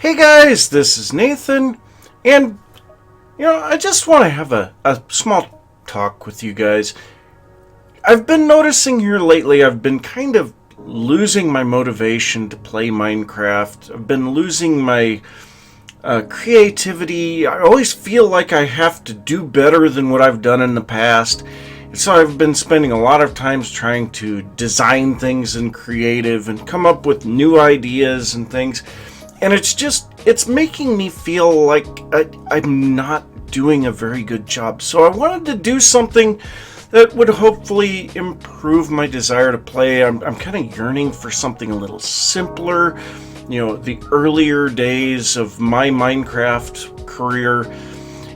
Hey guys, this is Nathan, and I just want to have a small talk with you guys. I've been noticing here lately, I've been kind of losing my motivation to play Minecraft. I've been losing my creativity. I always feel like I have to do better than what I've done in the past. And so I've been spending a lot of times trying to design things in creative and come up with new ideas and things. And it's making me feel like I'm not doing a very good job. So I wanted to do something that would hopefully improve my desire to play. I'm kind of yearning for something a little simpler. The earlier days of my Minecraft career.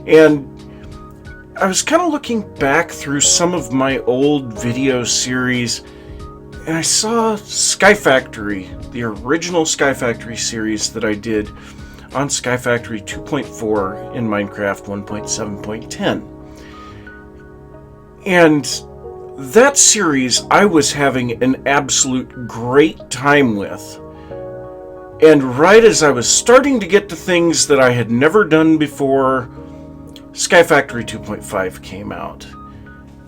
And I was kind of looking back through some of my old video series, and I saw Sky Factory, the original Sky Factory series that I did on Sky Factory 2.4 in Minecraft 1.7.10. And that series I was having an absolute great time with. And right as I was starting to get to things that I had never done before, Sky Factory 2.5 came out.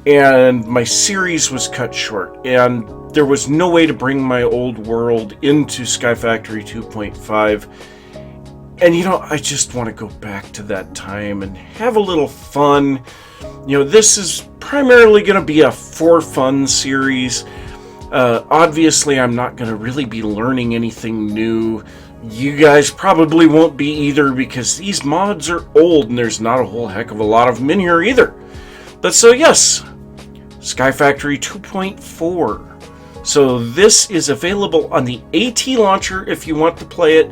And my series was cut short. And there was no way to bring my old world into Sky Factory 2.5. And I just want to go back to that time and have a little fun. This is primarily going to be a for fun series. Obviously, I'm not going to really be learning anything new. You guys probably won't be either, because these mods are old and there's not a whole heck of a lot of them in here either. But so yes, Sky Factory 2.4. So this is available on the ATLauncher if you want to play it.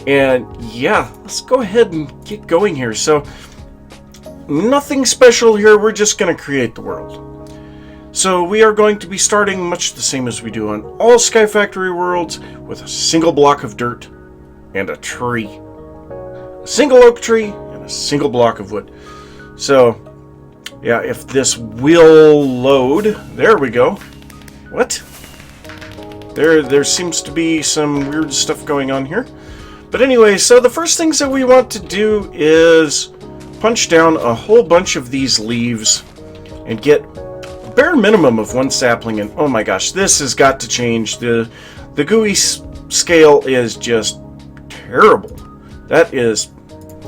And yeah, let's go ahead and get going here. So nothing special here, we're just going to create the world. So we are going to be starting much the same as we do on all Sky Factory worlds, with a single block of dirt and a tree. A single oak tree and a single block of wood. So yeah, if this will load, there we go. What? There seems to be some weird stuff going on here. But anyway, so the first things that we want to do is punch down a whole bunch of these leaves and get a bare minimum of one sapling. And oh my gosh, this has got to change. The GUI scale is just terrible. That is,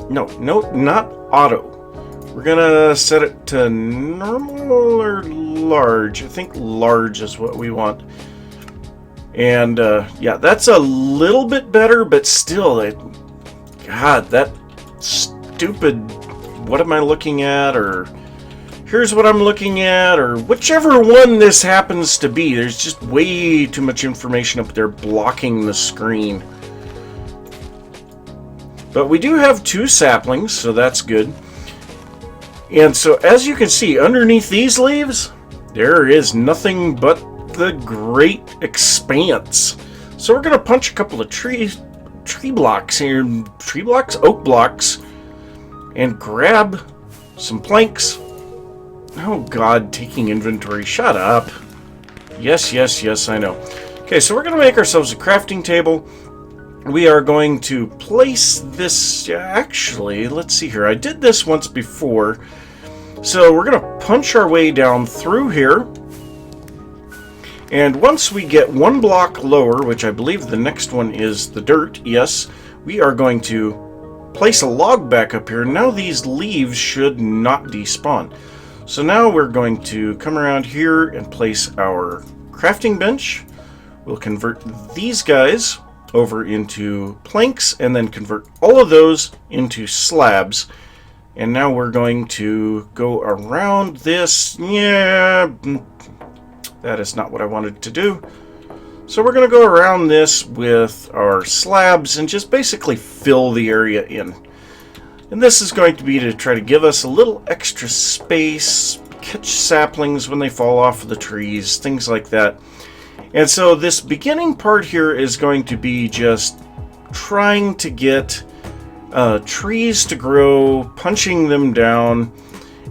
no, not auto. We're gonna set it to normal or large. I think large is what we want. And yeah, that's a little bit better, but still, God, that stupid, what am I looking at, or here's what I'm looking at, or whichever one this happens to be, there's just way too much information up there blocking the screen. But we do have 2 saplings, so that's good. And so as you can see, underneath these leaves, there is nothing but the great expanse. So we're going to punch a couple of tree blocks here, oak blocks, and grab some planks. Oh God, taking inventory, shut up. Yes, I know. Okay, so we're going to make ourselves a crafting table. We are going to place this, actually, let's see here. I did this once before. So we're going to punch our way down through here. And once we get one block lower, which I believe the next one is the dirt, yes, we are going to place a log back up here. Now these leaves should not despawn. So now we're going to come around here and place our crafting bench. We'll convert these guys over into planks and then convert all of those into slabs. And now we're going to go around this. Yeah, that is not what I wanted to do. So we're going to go around this with our slabs and just basically fill the area in. And this is going to be to try to give us a little extra space, catch saplings when they fall off of the trees, things like that. And so this beginning part here is going to be just trying to get trees to grow, punching them down,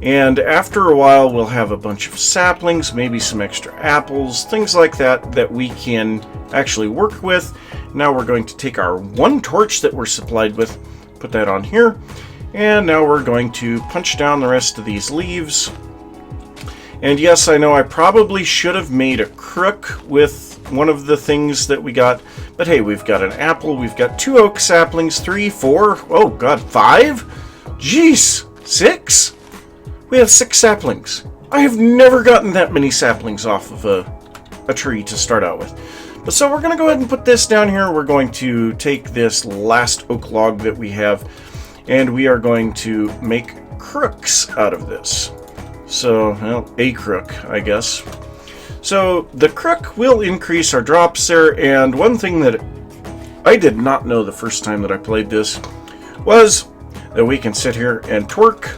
and after a while we'll have a bunch of saplings, maybe some extra apples, things like that that we can actually work with. Now we're going to take our one torch that we're supplied with, put that on here, and now we're going to punch down the rest of these leaves. And yes, I know I probably should have made a crook with one of the things that we got, but hey, we've got an apple, we've got 2 oak saplings, 3, 4, oh god, 5? Jeez, 6? We have 6 saplings. I have never gotten that many saplings off of a tree to start out with. But so we're going to go ahead and put this down here. We're going to take this last oak log that we have, and we are going to make crooks out of this. So, well, a crook, I guess. So the crook will increase our drops there, and one thing that I did not know the first time that I played this was that we can sit here and twerk,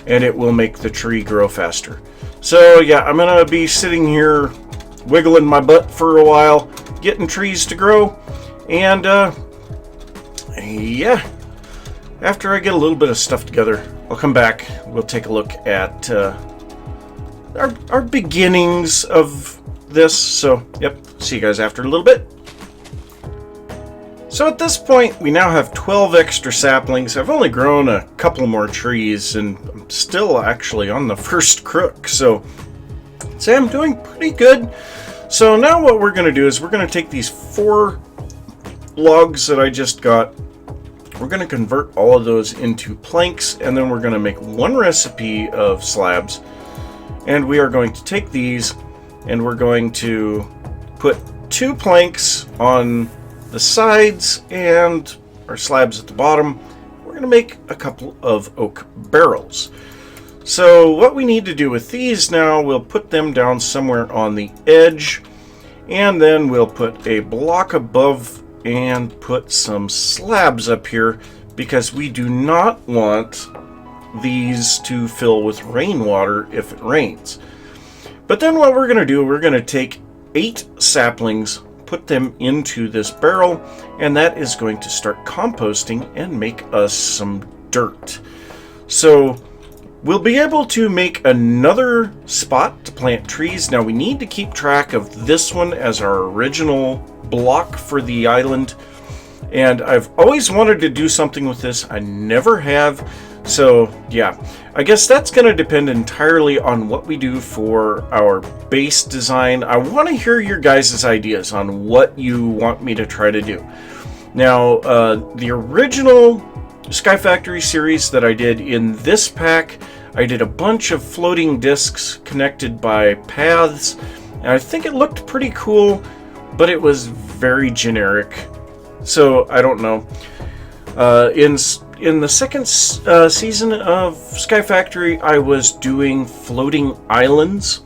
and it will make the tree grow faster. So yeah, I'm going to be sitting here wiggling my butt for a while, getting trees to grow, and yeah, after I get a little bit of stuff together, I'll come back. We'll take a look at our beginnings of this. So yep, see you guys after a little bit. So at this point, we now have 12 extra saplings. I've only grown a couple more trees, and I'm still actually on the first crook, so say I'm doing pretty good. So now what we're going to do is we're going to take these 4 logs that I just got. We're going to convert all of those into planks, and then we're going to make 1 recipe of slabs. And we are going to take these, and we're going to put 2 planks on the sides and our slabs at the bottom. We're going to make a couple of oak barrels. So what we need to do with these now, we'll put them down somewhere on the edge, and then we'll put a block above and put some slabs up here, because we do not want these to fill with rainwater if it rains. But then what we're going to do, we're going to take 8 saplings, put them into this barrel, and that is going to start composting and make us some dirt. So we'll be able to make another spot to plant trees. Now we need to keep track of this one as our original block for the island, and I've always wanted to do something with this. I never have. So yeah, I guess that's going to depend entirely on what we do for our base design. I want to hear your guys' ideas on what you want me to try to do. Now, the original Sky Factory series that I did in this pack, I did a bunch of floating discs connected by paths, and I think it looked pretty cool, but it was very generic. So I don't know. In the second season of Sky Factory, I was doing floating islands.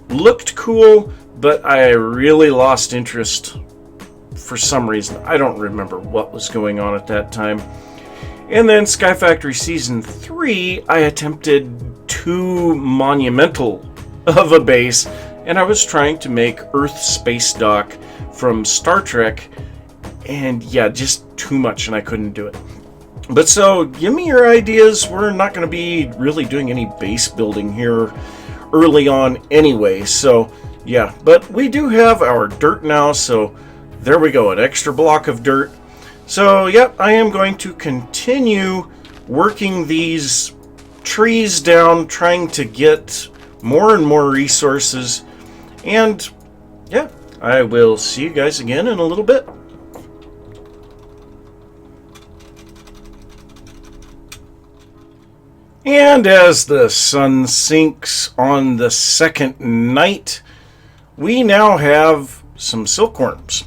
Looked cool, but I really lost interest for some reason. I don't remember what was going on at that time. And then Sky Factory Season 3, I attempted too monumental of a base, and I was trying to make Earth Space Dock from Star Trek, and yeah, just too much, and I couldn't do it. But so, give me your ideas. We're not going to be really doing any base building here early on anyway, so yeah. But we do have our dirt now, so there we go, an extra block of dirt. So, yep, I am going to continue working these trees down, trying to get more and more resources. And, yeah, I will see you guys again in a little bit. And as the sun sinks on the second night, we now have some silkworms.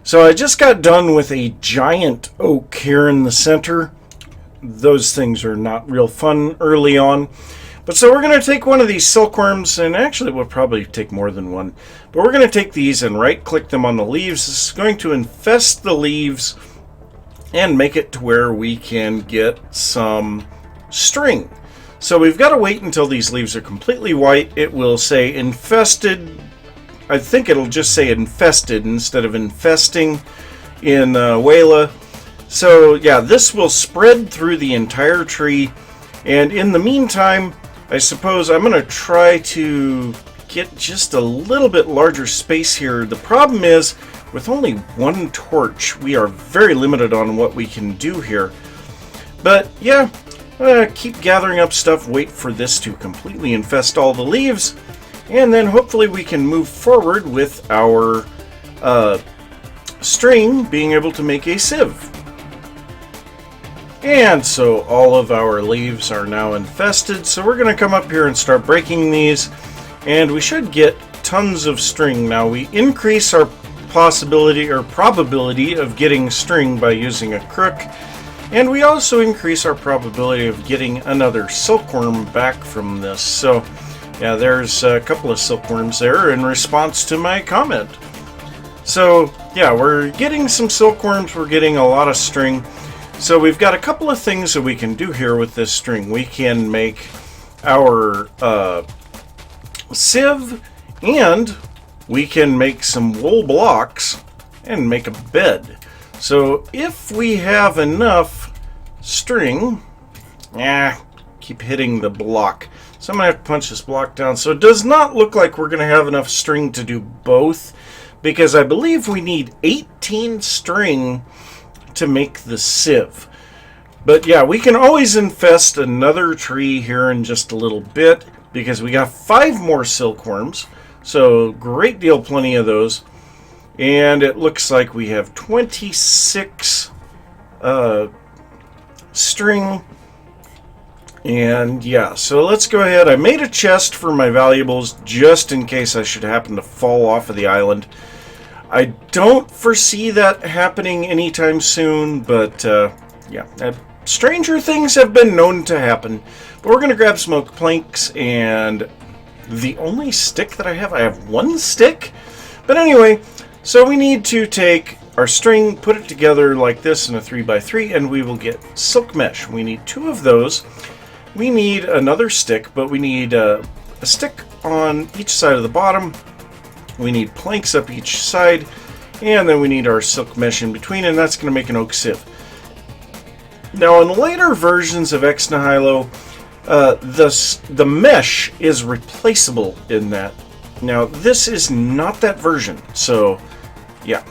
So I just got done with a giant oak here in the center. Those things are not real fun early on. But so we're going to take one of these silkworms, and actually we'll probably take more than one. But we're going to take these and right-click them on the leaves. This is going to infest the leaves and make it to where we can get some string. So we've got to wait until these leaves are completely white. It will say infested. I think it'll just say infested instead of infesting in Wayla. So yeah, this will spread through the entire tree. And in the meantime, I suppose I'm going to try to get just a little bit larger space here. The problem is with only one torch, we are very limited on what we can do here. But yeah, keep gathering up stuff, wait for this to completely infest all the leaves, and then hopefully we can move forward with our string being able to make a sieve. And so all of our leaves are now infested, so we're going to come up here and start breaking these, and we should get tons of string. Now we increase our possibility or probability of getting string by using a crook, and we also increase our probability of getting another silkworm back from this. So yeah, there's a couple of silkworms there in response to my comment. So yeah, we're getting some silkworms, we're getting a lot of string. So we've got a couple of things that we can do here with this string. We can make our sieve, and we can make some wool blocks and make a bed. So if we have enough string, keep hitting the block. So I'm going to have to punch this block down. So it does not look like we're going to have enough string to do both, because I believe we need 18 string to make the sieve. But yeah, we can always infest another tree here in just a little bit, because we got 5 more silkworms. So great deal, plenty of those. And it looks like we have 26 string. And yeah, so let's go ahead. I made a chest for my valuables just in case I should happen to fall off of the island. I don't foresee that happening anytime soon, but yeah, stranger things have been known to happen. But we're going to grab some oak planks, and the only stick that I have 1 stick. But anyway, so we need to take our string, put it together like this in a 3x3, and we will get silk mesh. We need 2 of those. We need another stick, but we need a stick on each side of the bottom. We need planks up each side, and then we need our silk mesh in between, and that's going to make an oak sieve. Now, in later versions of Ex Nihilo, the mesh is replaceable in that. Now, this is not that version, so yeah,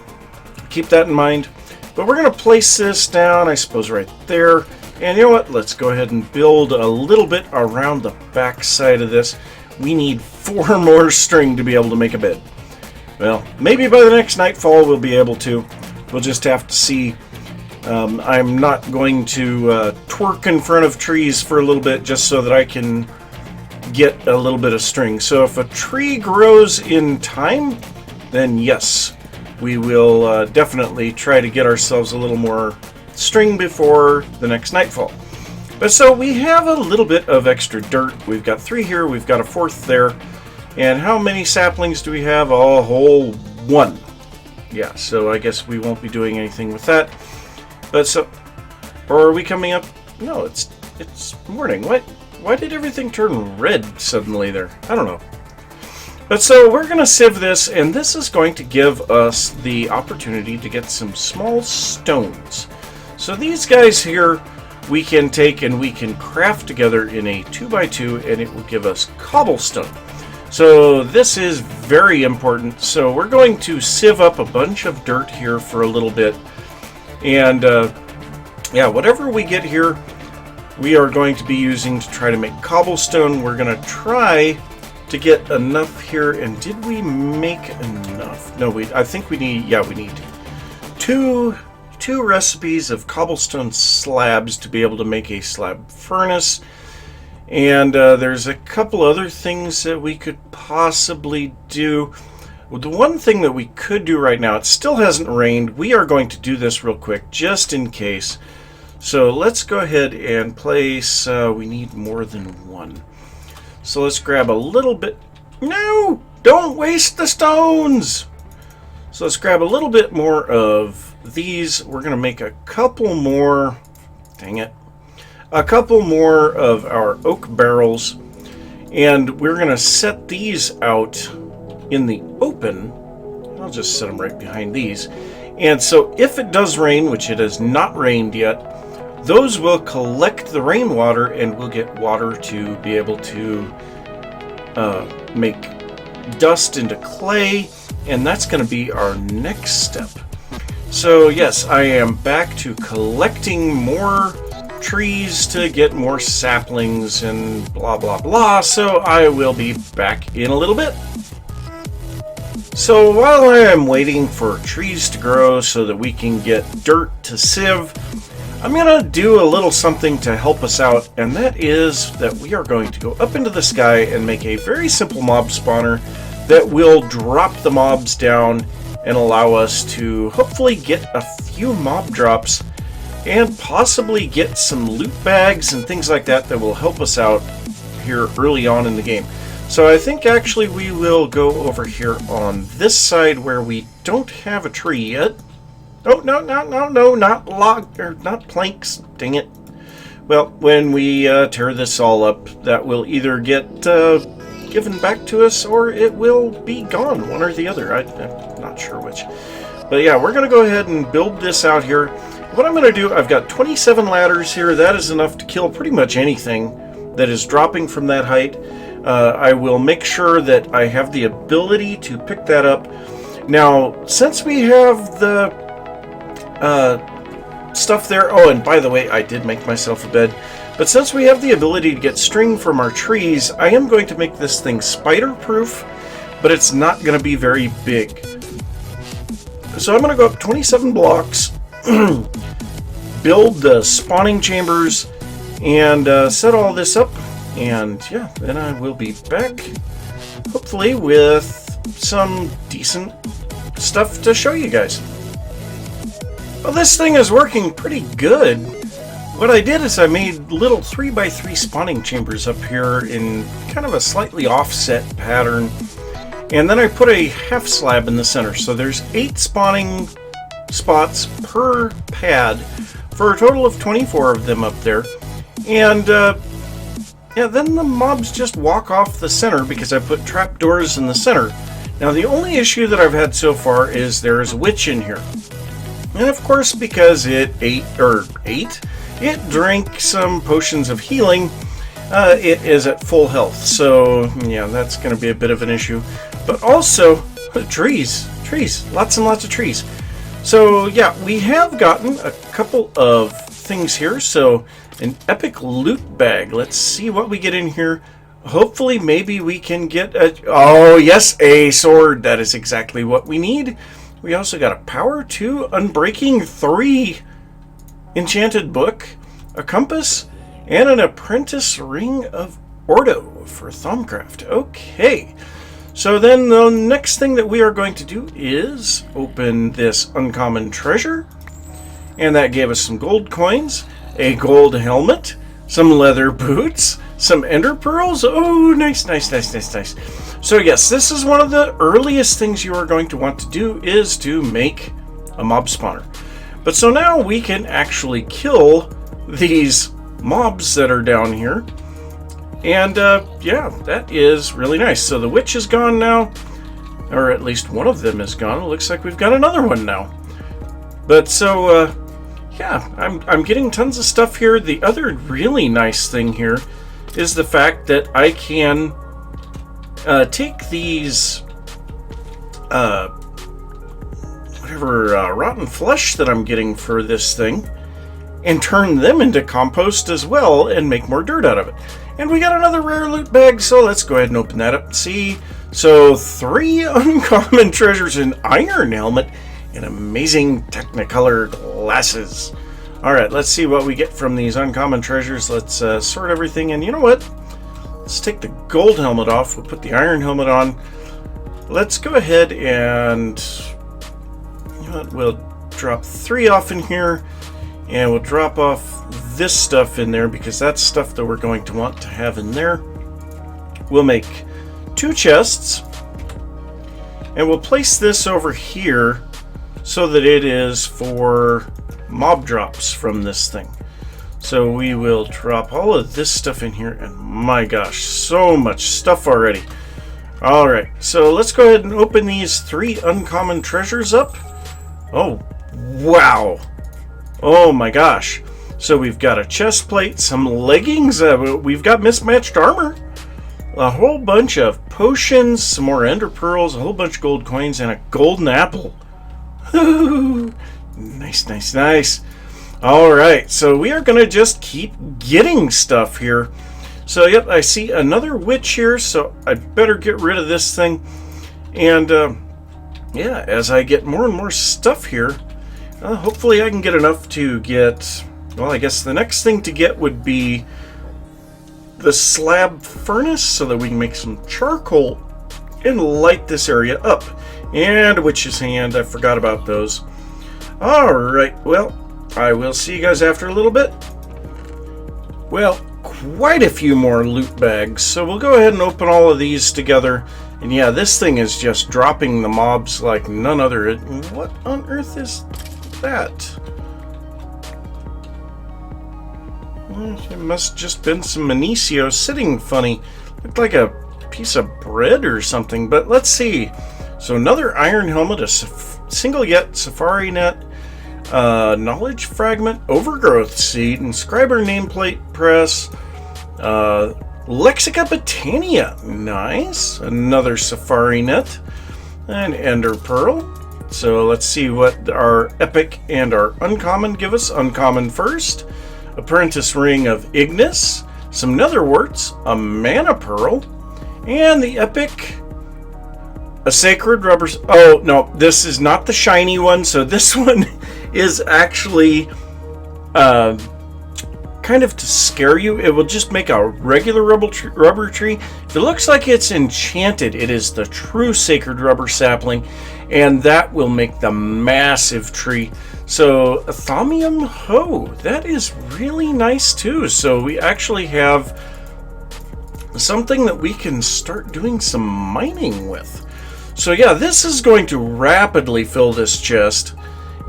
keep that in mind. But we're going to place this down, I suppose, right there. And you know what? Let's go ahead and build a little bit around the back side of this. We need 4 more string to be able to make a bed. Well, maybe by the next nightfall we'll be able to. We'll just have to see. I'm not going to twerk in front of trees for a little bit just so that I can get a little bit of string. So if a tree grows in time, then yes, we will definitely try to get ourselves a little more string before the next nightfall. But so we have a little bit of extra dirt. We've got 3 here, we've got a 4th there. And how many saplings do we have? A whole 1. Yeah, so I guess we won't be doing anything with that. But so, or are we coming up? No, it's morning. What? Why did everything turn red suddenly there? I don't know. But so we're going to sieve this, and this is going to give us the opportunity to get some small stones. So these guys here we can take and we can craft together in a 2x2, and it will give us cobblestone. So this is very important. So we're going to sieve up a bunch of dirt here for a little bit. And yeah, whatever we get here, we are going to be using to try to make cobblestone. We're going to try to get enough here. And did we make enough? No, I think we need, yeah, we need two recipes of cobblestone slabs to be able to make a slab furnace. And there's a couple other things that we could possibly do. Well, the one thing that we could do right now, it still hasn't rained. We are going to do this real quick, just in case. So let's go ahead and place, we need more than 1. So let's grab a little bit. No! Don't waste the stones! So let's grab a little bit more of these. We're going to make a couple more. Dang it. A couple more of our oak barrels, and we're going to set these out in the open. I'll just set them right behind these. And so if it does rain, which it has not rained yet, those will collect the rainwater, and we'll get water to be able to make dust into clay, and that's going to be our next step. So yes, I am back to collecting more trees to get more saplings and blah blah blah, so I will be back in a little bit. So while I am waiting for trees to grow so that we can get dirt to sieve, I'm going to do a little something to help us out, and that is that we are going to go up into the sky and make a very simple mob spawner that will drop the mobs down and allow us to hopefully get a few mob drops and possibly get some loot bags and things like that that will help us out here early on in the game. So I think actually we will go over here on this side where we don't have a tree yet. Oh, no, not log, or not planks, dang it. Well, when we tear this all up, that will either get given back to us or it will be gone, one or the other. I'm not sure which. But yeah, we're going to go ahead and build this out here. What I'm going to do, I've got 27 ladders here. That is enough to kill pretty much anything that is dropping from that height. I will make sure that I have the ability to pick that up. Now, since we have the stuff there, oh, and by the way, I did make myself a bed, but since we have the ability to get string from our trees, I am going to make this thing spider-proof, but it's not going to be very big. So I'm going to go up 27 blocks, build the spawning chambers, and set all this up. And yeah, then I will be back, hopefully with some decent stuff to show you guys. Well, this thing is working pretty good. What I did is I made little 3x3 spawning chambers up here in kind of a slightly offset pattern. And then I put a half slab in the center. So there's 8 spawning spots per pad for a total of 24 of them up there. And yeah, then the mobs just walk off the center because I put trapdoors in the center. Now the only issue that I've had so far is there is a witch in here. And of course, because it drank some potions of healing, it is at full health. So yeah, that's going to be a bit of an issue. But also, trees, lots and lots of trees. So yeah, we have gotten a couple of things here. So an epic loot bag. Let's see what we get in here. Hopefully, maybe we can get a... Oh, yes, a sword. That is exactly what we need. We also got a Power 2 Unbreaking 3 enchanted book, a compass, and an Apprentice Ring of Ordo for Thaumcraft. Okay. So then the next thing that we are going to do is open this uncommon treasure. And that gave us some gold coins, a gold helmet, some leather boots, some ender pearls. Oh, nice. So yes, this is one of the earliest things you are going to want to do is to make a mob spawner. But so now we can actually kill these mobs that are down here. And yeah, that is really nice. So the witch is gone now, or at least one of them is gone. It looks like we've got another one now. But so yeah, I'm getting tons of stuff here. The other really nice thing here is the fact that I can take these rotten flesh that I'm getting for this thing and turn them into compost as well and make more dirt out of it. And we got another rare loot bag, so let's go ahead and open that up. See, so 3 uncommon treasures, an iron helmet, and amazing Technicolor glasses. Alright, let's see what we get from these uncommon treasures. Let's sort everything, and you know what? Let's take the gold helmet off. We'll put the iron helmet on. Let's go ahead and you know what? We'll drop 3 off in here, and we'll drop off this stuff in there because that's stuff that we're going to want to have in there. We'll make 2 chests, and we'll place this over here so that it is for mob drops from this thing. So we will drop all of this stuff in here, and my gosh, so much stuff already. Alright, so let's go ahead and open these 3 uncommon treasures up. Oh, wow. Oh my gosh. So we've got a chest plate, some leggings, we've got mismatched armor. a whole bunch of potions, some more ender pearls, a whole bunch of gold coins, and a golden apple. Ooh, nice, nice, nice. Alright, so we are going to just keep getting stuff here. So, yep, I see another witch here, so I better get rid of this thing. And, yeah, as I get more and more stuff here, hopefully I can get enough to get... Well, I guess the next thing to get would be the slab furnace, so that we can make some charcoal and light this area up. And a witch's hand, I forgot about those. Alright, well, I will see you guys after a little bit. Well, quite a few more loot bags, so we'll go ahead and open all of these together. And yeah, this thing is just dropping the mobs like none other. What on earth is that? It must have just been some Minicio sitting funny. Looked like a piece of bread or something, but let's see. So another iron helmet, a single yet safari net, knowledge fragment, overgrowth seed, inscriber nameplate press, Lexica Botania, nice. Another safari net, an ender pearl. So let's see what our epic and our uncommon give us. Uncommon first. Apprentice Ring of Ignis, some netherworts, a mana pearl, and the epic, a sacred rubber... Oh, no, this is not the shiny one, so this one is actually kind of to scare you. It will just make a regular rubber tree. If it looks like it's enchanted, it is the true sacred rubber sapling, and that will make the massive tree. So, a Thaumium Hoe, that is really nice too. So we actually have something that we can start doing some mining with. So yeah, this is going to rapidly fill this chest,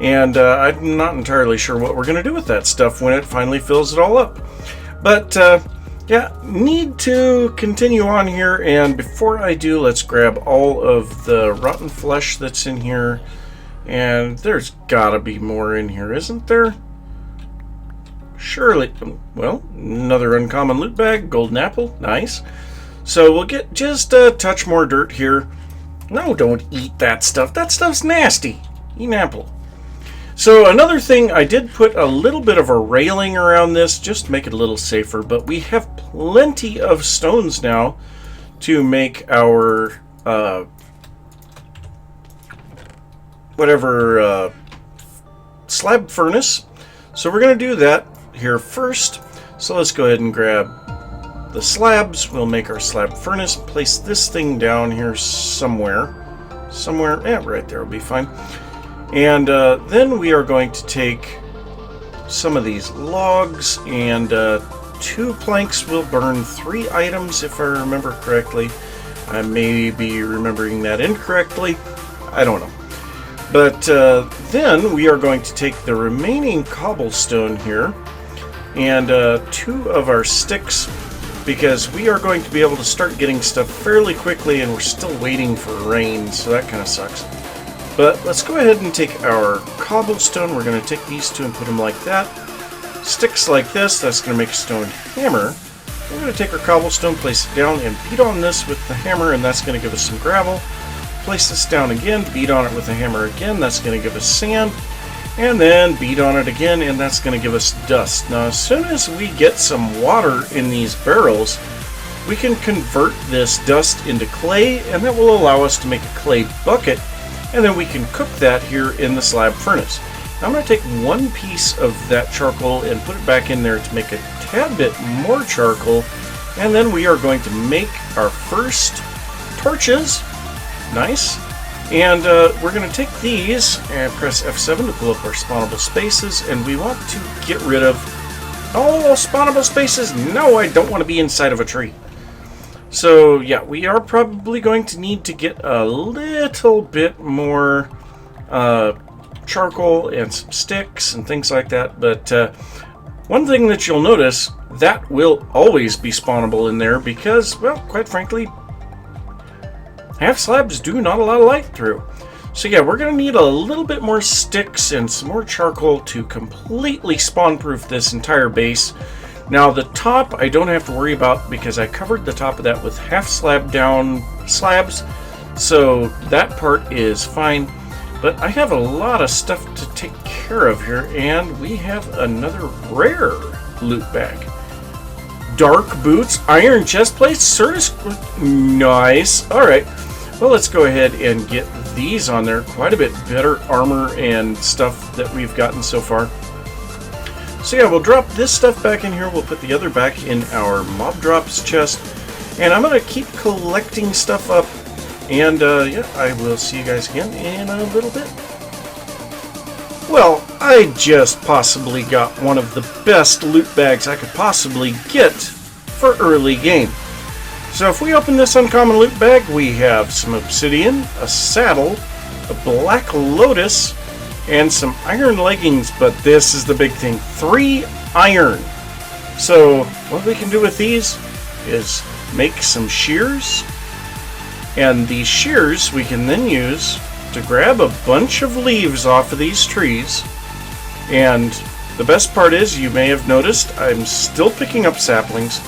and I'm not entirely sure what we're going to do with that stuff when it finally fills it all up. But yeah, need to continue on here, and before I do, let's grab all of the rotten flesh that's in here. And there's gotta be more in here, isn't there? Surely. Well, another uncommon loot bag, golden apple, nice. So we'll get just a touch more dirt here. No, don't eat that stuff. That stuff's nasty. Eat an apple. So another thing, I did put a little bit of a railing around this just to make it a little safer, but we have plenty of stones now to make our slab furnace. So we're going to do that here first. So let's go ahead and grab the slabs. We'll make our slab furnace. Place this thing down here somewhere. Yeah, right there will be fine. And then we are going to take some of these logs, and 2 planks will burn 3 items if I remember correctly. I may be remembering that incorrectly. I don't know. But then we are going to take the remaining cobblestone here and 2 of our sticks, because we are going to be able to start getting stuff fairly quickly, and we're still waiting for rain, so that kind of sucks. But let's go ahead and take our cobblestone. We're going to take these 2 and put them like that. Sticks like this, that's going to make a stone hammer. We're going to take our cobblestone, place it down, and beat on this with the hammer, and that's going to give us some gravel. Place this down again, beat on it with a hammer again, that's going to give us sand, and then beat on it again, and that's going to give us dust. Now, as soon as we get some water in these barrels, we can convert this dust into clay, and that will allow us to make a clay bucket, and then we can cook that here in the slab furnace. Now, I'm going to take 1 piece of that charcoal and put it back in there to make a tad bit more charcoal, and then we are going to make our first torches. Nice. And we're going to take these and press F7 to pull up our spawnable spaces, and we want to get rid of all spawnable spaces. No, I don't want to be inside of a tree. So yeah, we are probably going to need to get a little bit more charcoal and some sticks and things like that. But one thing that you'll notice, that will always be spawnable in there because, well, quite frankly, half slabs do not allow light through. So yeah, we're going to need a little bit more sticks and some more charcoal to completely spawn-proof this entire base. Now the top I don't have to worry about because I covered the top of that with half slab down slabs, so that part is fine. But I have a lot of stuff to take care of here, and we have another rare loot bag. Dark boots, iron chest plates, Certus. Nice. Alright, well, let's go ahead and get these on there. Quite a bit better armor and stuff that we've gotten so far. So yeah, we'll drop this stuff back in here. We'll put the other back in our mob drops chest. And I'm going to keep collecting stuff up. And yeah, I will see you guys again in a little bit. Well, I just possibly got one of the best loot bags I could possibly get for early game. So if we open this uncommon loot bag, we have some obsidian, a saddle, a black lotus, and some iron leggings, but this is the big thing, 3 iron. So what we can do with these is make some shears, and these shears we can then use to grab a bunch of leaves off of these trees. And the best part is, you may have noticed, I'm still picking up saplings,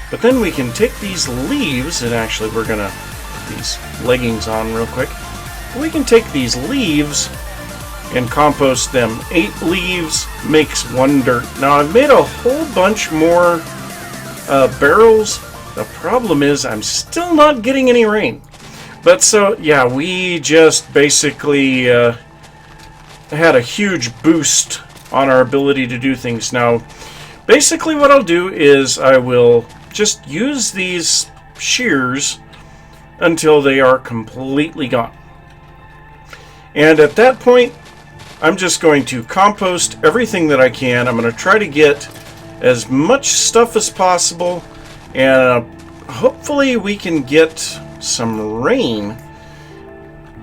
but then we can take these leaves, and actually we're gonna put these leggings on real quick. We can take these leaves and compost them. 8 leaves makes 1 dirt. Now I've made a whole bunch more barrels. The problem is I'm still not getting any rain. But so yeah, we just basically had a huge boost on our ability to do things. Now basically what I'll do is I will just use these shears until they are completely gone. And at that point, I'm just going to compost everything that I can. I'm going to try to get as much stuff as possible, and hopefully we can get some rain.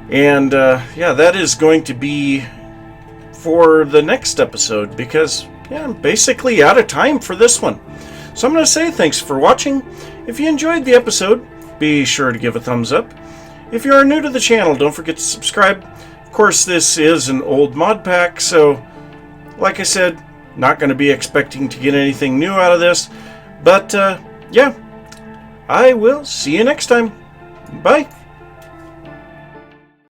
And yeah, that is going to be for the next episode, because yeah, I'm basically out of time for this one. So I'm going to say thanks for watching. If you enjoyed the episode, be sure to give a thumbs up. If you are new to the channel, don't forget to subscribe. Of course, this is an old mod pack, so like I said, not going to be expecting to get anything new out of this. But yeah, I will see you next time. Bye.